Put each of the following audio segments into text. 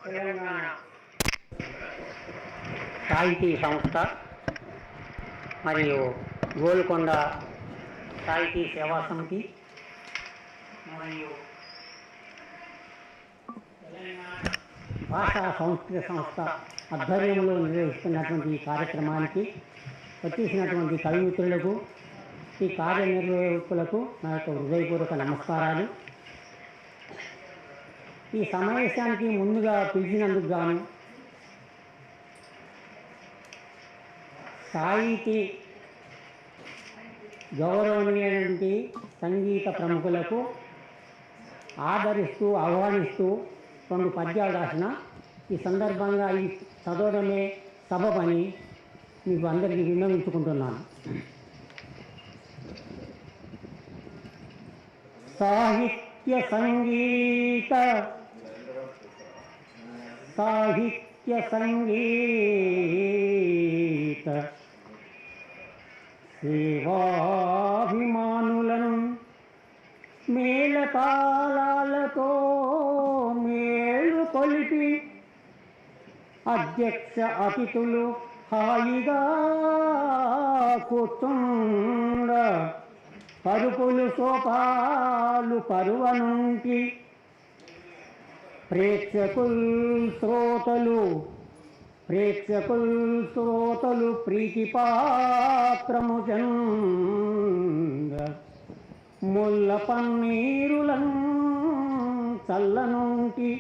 తెలంగాణ సాహితీ సంస్థ మరియు గోల్కొండ సాహితీ సేవా సమితి మరియు తెలంగాణ భాషా సంస్కృత సంస్థ ఆధ్వర్యంలో నిర్వహిస్తున్నటువంటి ఈ కార్యక్రమానికి వచ్చేసినటువంటి కవిమిత్రులకు, ఈ కార్యనిర్వాహకులకు నా యొక్క హృదయపూర్వక నమస్కారాలు. ఈ సమావేశానికి ముందుగా పిలిచినందుకు గాను సాహితీ గౌరవనీయమైనటువంటి సంగీత ప్రముఖులకు ఆదరిస్తూ ఆహ్వానిస్తూ 2 పద్యాలు రాసిన ఈ సందర్భంగా ఈ చదవడమే సబబని మీకు అందరికీ విన్నవించుకుంటున్నాను. సాహిత్య సంగీత సేవాభిమానులను మేళతాళాలతో మేలు కొలిపి అధ్యక్ష అతిథులు హాయిగా కూర్చుండ పరుపులు సోపాలు పరువనుంటి ప్రేక్షకులు ప్రీతిపాత్రము చంద ముల్ల పన్నీరులను చల్లనుంటి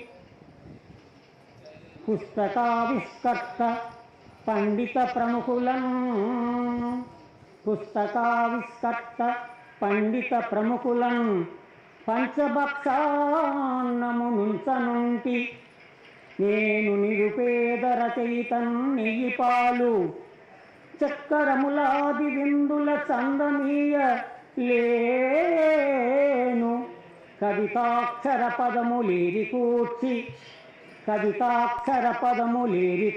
పుస్తకావిష్కర్త పండిత ప్రముఖులను పంచభక్షాన్నము నుంచనుంటి నేను నిరుపేద రచయితన్ నెయ్యి పాలు చక్కరములాది విందుల చందమీయ లేను కవితాక్షర పదములేరి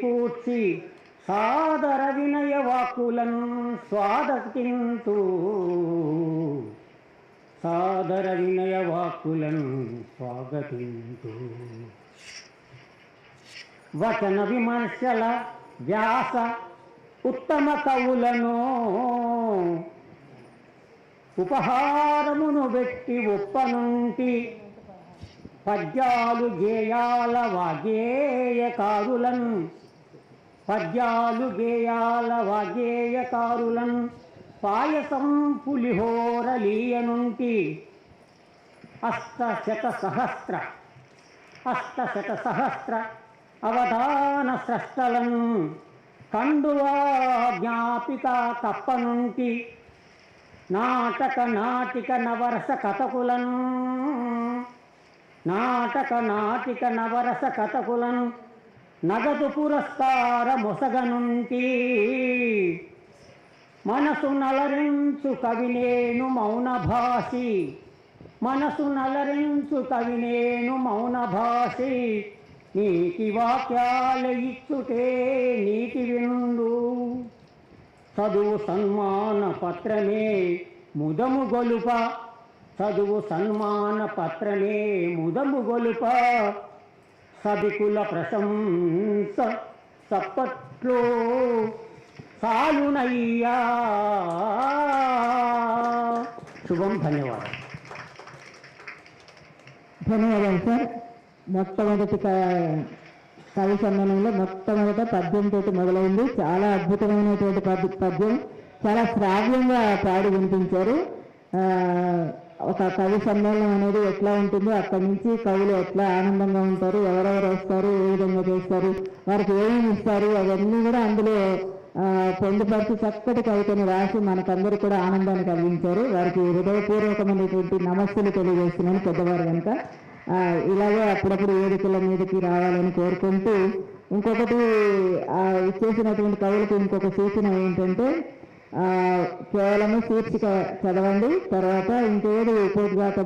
కూర్చి సాదర వినయ వాక్కులను స్వాగతింతూ వచన విమర్శల వ్యాస ఉత్తమ కవులను ఉపహారమును పెట్టి ఒప్పనుంటి పద్యాలు గేయాల వాగ్గేయకారులను పాయసం పులిహోరలీయనుంటి అష్టశత సహస్ర అవధాన స్రష్టలను కండువా జ్ఞాపిక కప్పనుంటి నాటిక నవరస కథకులను నగదు పురస్కార మొసగనుంటి మనసు నలరించు కవినేను మౌనభాషి నీతి వాక్యాల ఇచ్చుటే నీతి విందు చదువు సన్మాన పత్రమే ముదము గొలుప సభికుల ప్రశంస సప్పట్లో సాలునయ్యా. శుభం. ధన్యవాదాలు సార్. మొట్టమొదటి కవి సమ్మేళనంలో మొట్టమొదట పద్యంతో మొదలైంది. చాలా అద్భుతమైనటువంటి పద్యం, చాలా శ్రావ్యంగా పాడి వినిపించారు. ఒక కవి సమ్మేళనం అనేది ఎట్లా ఉంటుందో అక్కడి నుంచి కవులు ఎట్లా ఆనందంగా ఉంటారు, ఎవరెవరు వస్తారు, ఏ విధంగా చేస్తారు, వారికి ఏమేమి ఇస్తారు, అవన్నీ కూడా అందులో పొందుపరిచి చక్కటి కవితను రాసి మనకందరూ కూడా ఆనందాన్ని కలిగించారు. వారికి హృదయపూర్వకమైనటువంటి నమస్సులు తెలియజేస్తున్నాను పెద్దవారు కనుక. ఇలాగే అప్పుడప్పుడు వేదికల మీదకి రావాలని కోరుకుంటూ, ఇంకొకటి ఇచ్చేసినటువంటి కవులకు ఇంకొక సూచన ఏంటంటే, కేవలము శీర్షిక చదవండి, తర్వాత ఇంకేది ఉపోద్ఘాత